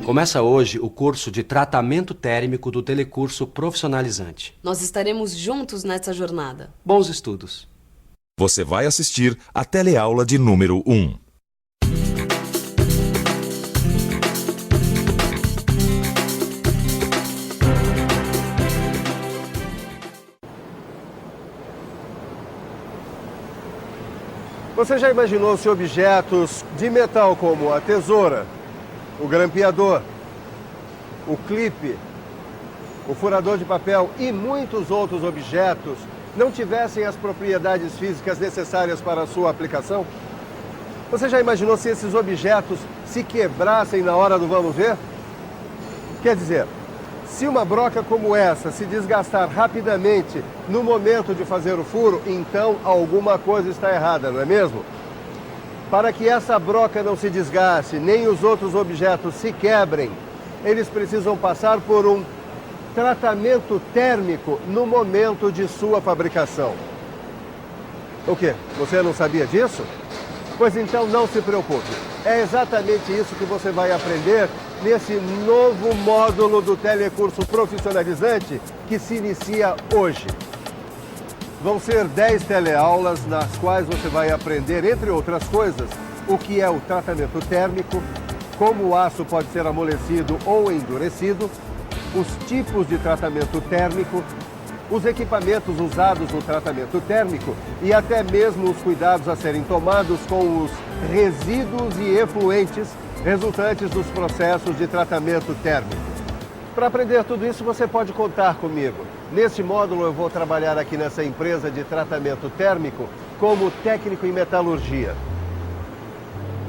Começa hoje o curso de tratamento térmico do Telecurso Profissionalizante. Nós estaremos juntos nessa jornada. Bons estudos. Você vai assistir a teleaula de número 1. Você já imaginou se objetos de metal como a tesoura, o grampeador, o clipe, o furador de papel e muitos outros objetos não tivessem as propriedades físicas necessárias para a sua aplicação? Você já imaginou se esses objetos se quebrassem na hora do vamos ver? Quer dizer, se uma broca como essa se desgastar rapidamente no momento de fazer o furo, então alguma coisa está errada, não é mesmo? Para que essa broca não se desgaste, nem os outros objetos se quebrem, eles precisam passar por um tratamento térmico no momento de sua fabricação. O quê? Você não sabia disso? Pois então não se preocupe. É exatamente isso que você vai aprender nesse novo módulo do Telecurso Profissionalizante que se inicia hoje. Vão ser 10 teleaulas nas quais você vai aprender, entre outras coisas, o que é o tratamento térmico, como o aço pode ser amolecido ou endurecido, os tipos de tratamento térmico, os equipamentos usados no tratamento térmico e até mesmo os cuidados a serem tomados com os resíduos e efluentes resultantes dos processos de tratamento térmico. Para aprender tudo isso, você pode contar comigo. Neste módulo, eu vou trabalhar aqui nessa empresa de tratamento térmico como técnico em metalurgia.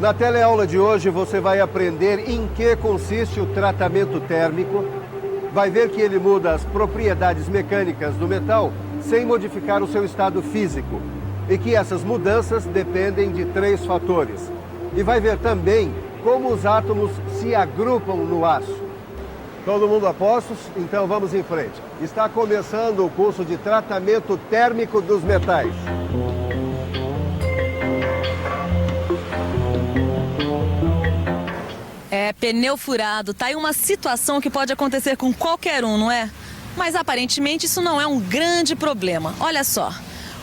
Na teleaula de hoje, você vai aprender em que consiste o tratamento térmico, vai ver que ele muda as propriedades mecânicas do metal sem modificar o seu estado físico e que essas mudanças dependem de 3 fatores. E vai ver também como os átomos se agrupam no aço. Todo mundo a postos? Então vamos em frente. Está começando o curso de tratamento térmico dos metais. Pneu furado, tá aí uma situação que pode acontecer com qualquer um, não é? Mas aparentemente isso não é um grande problema. Olha só,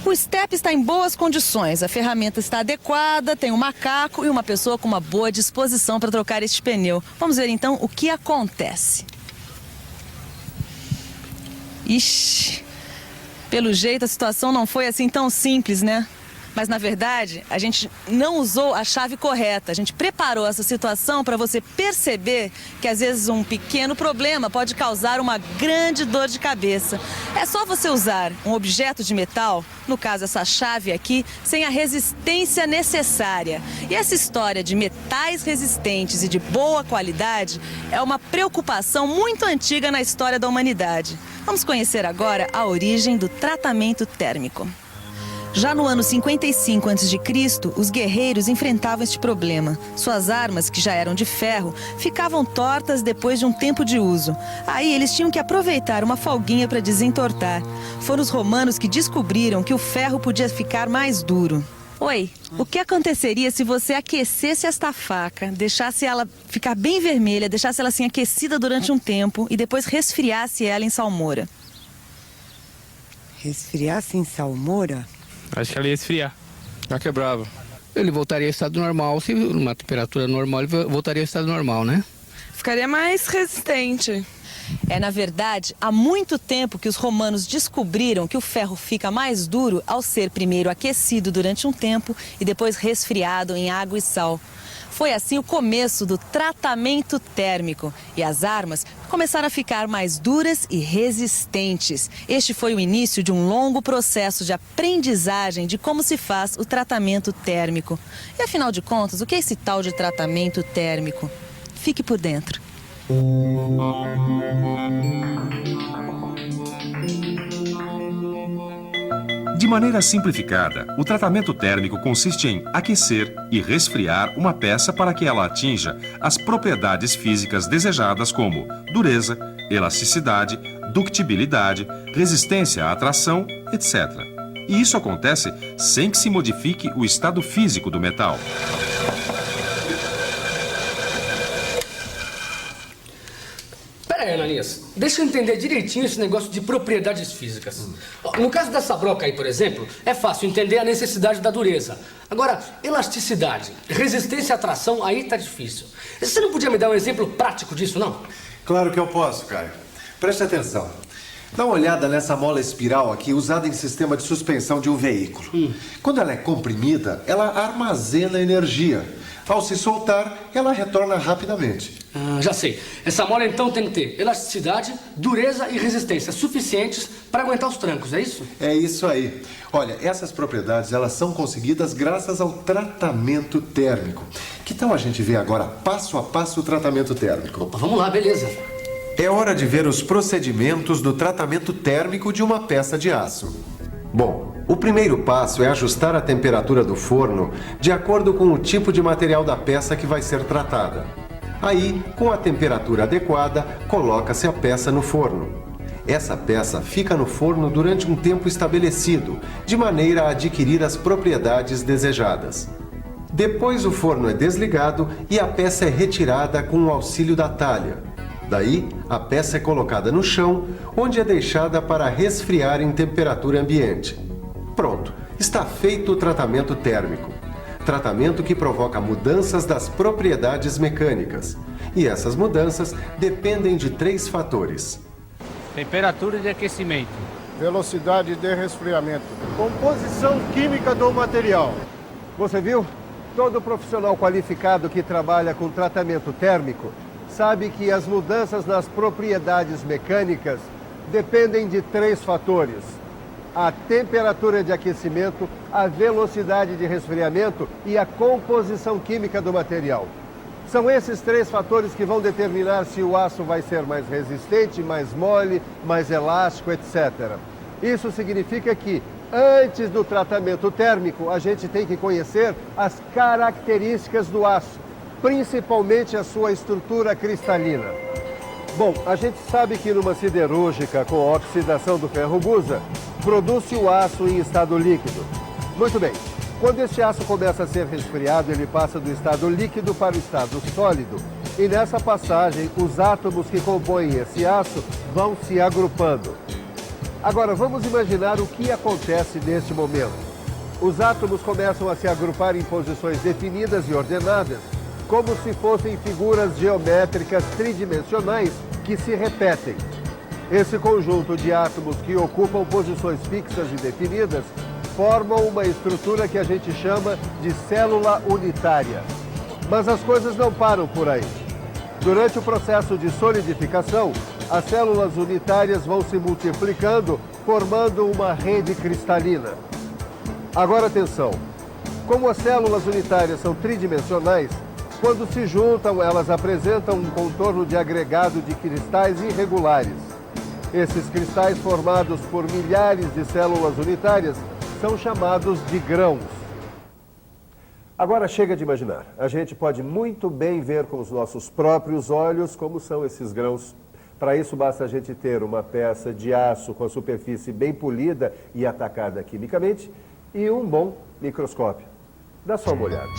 o step está em boas condições, a ferramenta está adequada, tem um macaco e uma pessoa com uma boa disposição para trocar este pneu. Vamos ver então o que acontece. Ixi, pelo jeito a situação não foi assim tão simples, né? Mas, na verdade, a gente não usou a chave correta. A gente preparou essa situação para você perceber que, às vezes, um pequeno problema pode causar uma grande dor de cabeça. É só você usar um objeto de metal, no caso essa chave aqui, sem a resistência necessária. E essa história de metais resistentes e de boa qualidade é uma preocupação muito antiga na história da humanidade. Vamos conhecer agora a origem do tratamento térmico. Já no ano 55 a.C., os guerreiros enfrentavam este problema. Suas armas, que já eram de ferro, ficavam tortas depois de um tempo de uso. Aí eles tinham que aproveitar uma folguinha para desentortar. Foram os romanos que descobriram que o ferro podia ficar mais duro. Oi, o que aconteceria se você aquecesse esta faca, deixasse ela ficar bem vermelha, deixasse ela assim aquecida durante um tempo e depois resfriasse ela em salmoura? Resfriasse em salmoura? Acho que ela ia esfriar. Já quebrava. Ele voltaria ao estado normal, se numa temperatura normal, ele voltaria ao estado normal, né? Ficaria mais resistente. Na verdade, há muito tempo que os romanos descobriram que o ferro fica mais duro ao ser primeiro aquecido durante um tempo e depois resfriado em água e sal. Foi assim o começo do tratamento térmico e as armas começaram a ficar mais duras e resistentes. Este foi o início de um longo processo de aprendizagem de como se faz o tratamento térmico. E afinal de contas, o que é esse tal de tratamento térmico? Fique por dentro. De maneira simplificada, o tratamento térmico consiste em aquecer e resfriar uma peça para que ela atinja as propriedades físicas desejadas como dureza, elasticidade, ductibilidade, resistência à atração, etc. E isso acontece sem que se modifique o estado físico do metal. Ananias, deixa eu entender direitinho esse negócio de propriedades físicas. No caso dessa broca aí, por exemplo, é fácil entender a necessidade da dureza. Agora, elasticidade, resistência à tração, aí tá difícil. Você não podia me dar um exemplo prático disso, não? Claro que eu posso, Caio. Preste atenção. Dá uma olhada nessa mola espiral aqui, usada em sistema de suspensão de um veículo. Quando ela é comprimida, ela armazena energia. Ao se soltar, ela retorna rapidamente. Já sei. Essa mola então tem que ter elasticidade, dureza e resistência suficientes para aguentar os trancos, é isso? É isso aí. Olha, essas propriedades elas são conseguidas graças ao tratamento térmico. Que tal a gente ver agora passo a passo o tratamento térmico? Opa, vamos lá, beleza. É hora de ver os procedimentos do tratamento térmico de uma peça de aço. Bom, o primeiro passo é ajustar a temperatura do forno de acordo com o tipo de material da peça que vai ser tratada. Aí, com a temperatura adequada, coloca-se a peça no forno. Essa peça fica no forno durante um tempo estabelecido, de maneira a adquirir as propriedades desejadas. Depois o forno é desligado e a peça é retirada com o auxílio da talha. Daí, a peça é colocada no chão, onde é deixada para resfriar em temperatura ambiente. Pronto, está feito o tratamento térmico. Tratamento que provoca mudanças das propriedades mecânicas. E essas mudanças dependem de 3 fatores. Temperatura de aquecimento. Velocidade de resfriamento. Composição química do material. Você viu? Todo profissional qualificado que trabalha com tratamento térmico sabe que as mudanças nas propriedades mecânicas dependem de 3 fatores: a temperatura de aquecimento, a velocidade de resfriamento e a composição química do material. São esses 3 fatores que vão determinar se o aço vai ser mais resistente, mais mole, mais elástico, etc. Isso significa que, antes do tratamento térmico, a gente tem que conhecer as características do aço, principalmente a sua estrutura cristalina. Bom, a gente sabe que numa siderúrgica com oxidação do ferro gusa, produz-se o aço em estado líquido. Muito bem, quando este aço começa a ser resfriado, ele passa do estado líquido para o estado sólido. E nessa passagem, os átomos que compõem esse aço vão se agrupando. Agora, vamos imaginar o que acontece neste momento. Os átomos começam a se agrupar em posições definidas e ordenadas, como se fossem figuras geométricas tridimensionais que se repetem. Esse conjunto de átomos que ocupam posições fixas e definidas formam uma estrutura que a gente chama de célula unitária. Mas as coisas não param por aí. Durante o processo de solidificação, as células unitárias vão se multiplicando, formando uma rede cristalina. Agora atenção, como as células unitárias são tridimensionais, quando se juntam, elas apresentam um contorno de agregado de cristais irregulares. Esses cristais, formados por milhares de células unitárias, são chamados de grãos. Agora chega de imaginar. A gente pode muito bem ver com os nossos próprios olhos como são esses grãos. Para isso basta a gente ter uma peça de aço com a superfície bem polida e atacada quimicamente e um bom microscópio. Dá só uma olhada.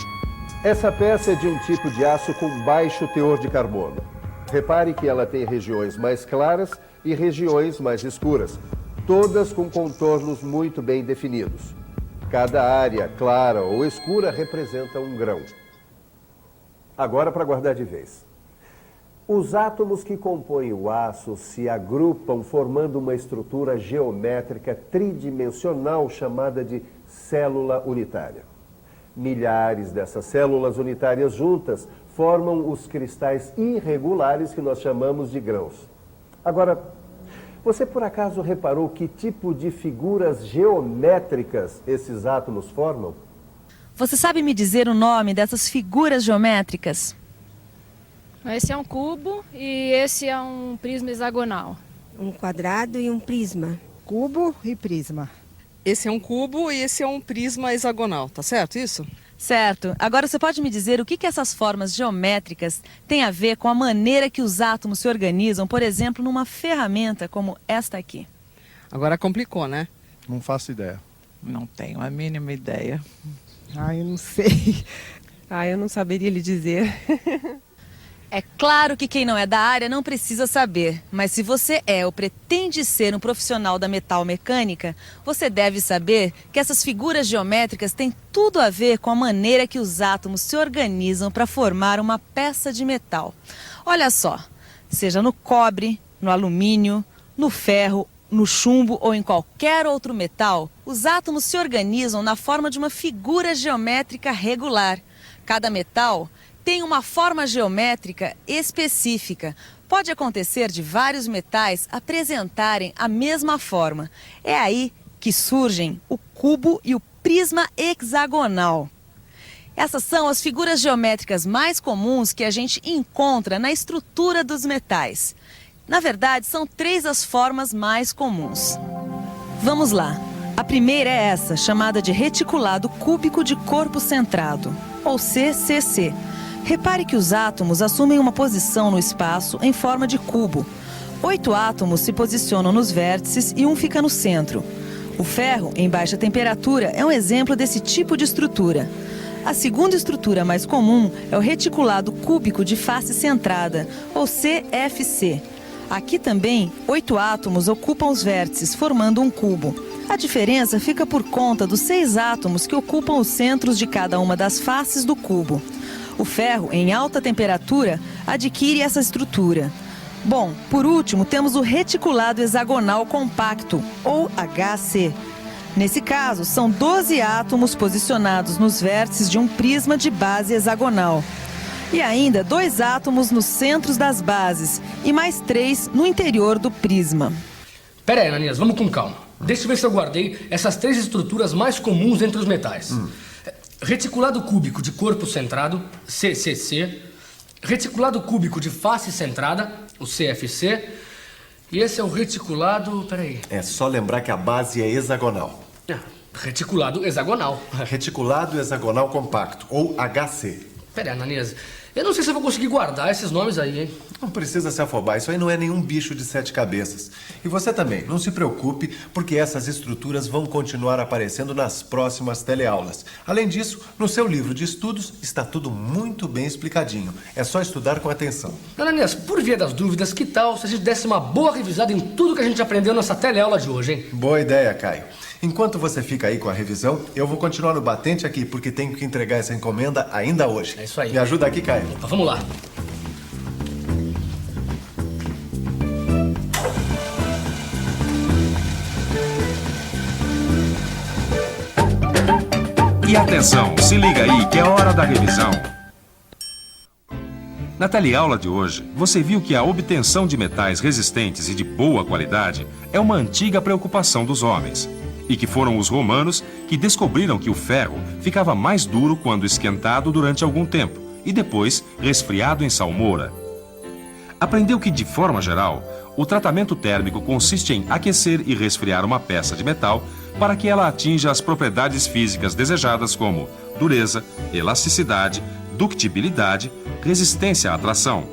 Essa peça é de um tipo de aço com baixo teor de carbono. Repare que ela tem regiões mais claras e regiões mais escuras, todas com contornos muito bem definidos. Cada área clara ou escura representa um grão. Agora, para guardar de vez. Os átomos que compõem o aço se agrupam formando uma estrutura geométrica tridimensional chamada de célula unitária. Milhares dessas células unitárias juntas formam os cristais irregulares que nós chamamos de grãos. Agora, você por acaso reparou que tipo de figuras geométricas esses átomos formam? Você sabe me dizer o nome dessas figuras geométricas? Esse é um cubo e esse é um prisma hexagonal. Um quadrado e um prisma. Cubo e prisma. Esse é um cubo e esse é um prisma hexagonal, tá certo isso? Certo. Agora você pode me dizer o que essas formas geométricas têm a ver com a maneira que os átomos se organizam, por exemplo, numa ferramenta como esta aqui? Agora complicou, né? Não faço ideia. Não tenho a mínima ideia. Eu não sei. Eu não saberia lhe dizer. É claro que quem não é da área não precisa saber, mas se você é ou pretende ser um profissional da metalmecânica, você deve saber que essas figuras geométricas têm tudo a ver com a maneira que os átomos se organizam para formar uma peça de metal. Olha só, seja no cobre, no alumínio, no ferro, no chumbo ou em qualquer outro metal, os átomos se organizam na forma de uma figura geométrica regular. Cada metal tem uma forma geométrica específica. Pode acontecer de vários metais apresentarem a mesma forma. É aí que surgem o cubo e o prisma hexagonal. Essas são as figuras geométricas mais comuns que a gente encontra na estrutura dos metais. Na verdade, são 3 as formas mais comuns. Vamos lá. A primeira é essa, chamada de reticulado cúbico de corpo centrado, ou CCC. Repare que os átomos assumem uma posição no espaço em forma de cubo. 8 átomos se posicionam nos vértices e um fica no centro. O ferro, em baixa temperatura, é um exemplo desse tipo de estrutura. A segunda estrutura mais comum é o reticulado cúbico de face centrada, ou CFC. Aqui também, 8 átomos ocupam os vértices, formando um cubo. A diferença fica por conta dos 6 átomos que ocupam os centros de cada uma das faces do cubo. O ferro, em alta temperatura, adquire essa estrutura. Bom, por último, temos o reticulado hexagonal compacto, ou HC. Nesse caso, são 12 átomos posicionados nos vértices de um prisma de base hexagonal. E ainda 2 átomos nos centros das bases e mais 3 no interior do prisma. Pera aí, Ananias, vamos com calma. Deixa eu ver se eu guardei essas 3 estruturas mais comuns entre os metais. Reticulado cúbico de corpo centrado, CCC. Reticulado cúbico de face centrada, o CFC. E esse é o reticulado... Peraí. É só lembrar que a base é hexagonal. Reticulado hexagonal. Reticulado hexagonal compacto, ou HC. Peraí, Ananias, eu não sei se eu vou conseguir guardar esses nomes aí, hein? Não precisa se afobar, isso aí não é nenhum bicho de 7 cabeças. E você também, não se preocupe, porque essas estruturas vão continuar aparecendo nas próximas teleaulas. Além disso, no seu livro de estudos está tudo muito bem explicadinho. É só estudar com atenção. Ananias, por via das dúvidas, que tal se a gente desse uma boa revisada em tudo que a gente aprendeu nessa teleaula de hoje, hein? Boa ideia, Caio. Enquanto você fica aí com a revisão, eu vou continuar no batente aqui, porque tenho que entregar essa encomenda ainda hoje. É isso aí. Me ajuda aqui, Caio. Então, vamos lá. E atenção, se liga aí que é hora da revisão. Na teleaula de hoje, você viu que a obtenção de metais resistentes e de boa qualidade é uma antiga preocupação dos homens. E que foram os romanos que descobriram que o ferro ficava mais duro quando esquentado durante algum tempo e depois resfriado em salmoura. Aprendeu que, de forma geral, o tratamento térmico consiste em aquecer e resfriar uma peça de metal para que ela atinja as propriedades físicas desejadas como dureza, elasticidade, ductibilidade, resistência à atração.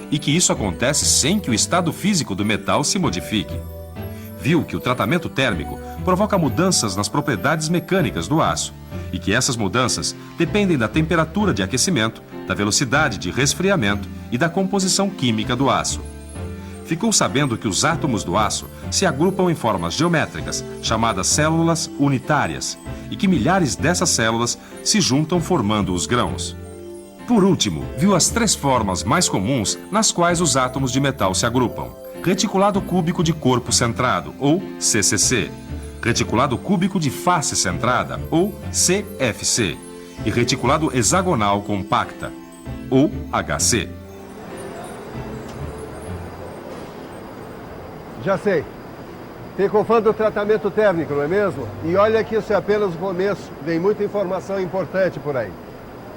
E que isso acontece sem que o estado físico do metal se modifique. Viu que o tratamento térmico provoca mudanças nas propriedades mecânicas do aço e que essas mudanças dependem da temperatura de aquecimento, da velocidade de resfriamento e da composição química do aço. Ficou sabendo que os átomos do aço se agrupam em formas geométricas, chamadas células unitárias, e que milhares dessas células se juntam formando os grãos. Por último, viu as 3 formas mais comuns nas quais os átomos de metal se agrupam. Reticulado cúbico de corpo centrado, ou CCC. Reticulado cúbico de face centrada, ou CFC. E reticulado hexagonal compacta, ou HC. Já sei. Ficam fã do tratamento térmico, não é mesmo? E olha que isso é apenas o começo. Vem muita informação importante por aí.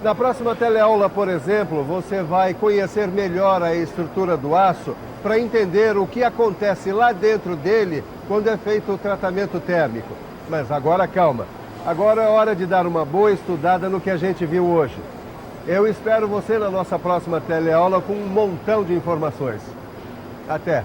Na próxima teleaula, por exemplo, você vai conhecer melhor a estrutura do aço para entender o que acontece lá dentro dele quando é feito o tratamento térmico. Mas agora calma. Agora é hora de dar uma boa estudada no que a gente viu hoje. Eu espero você na nossa próxima teleaula com um montão de informações. Até!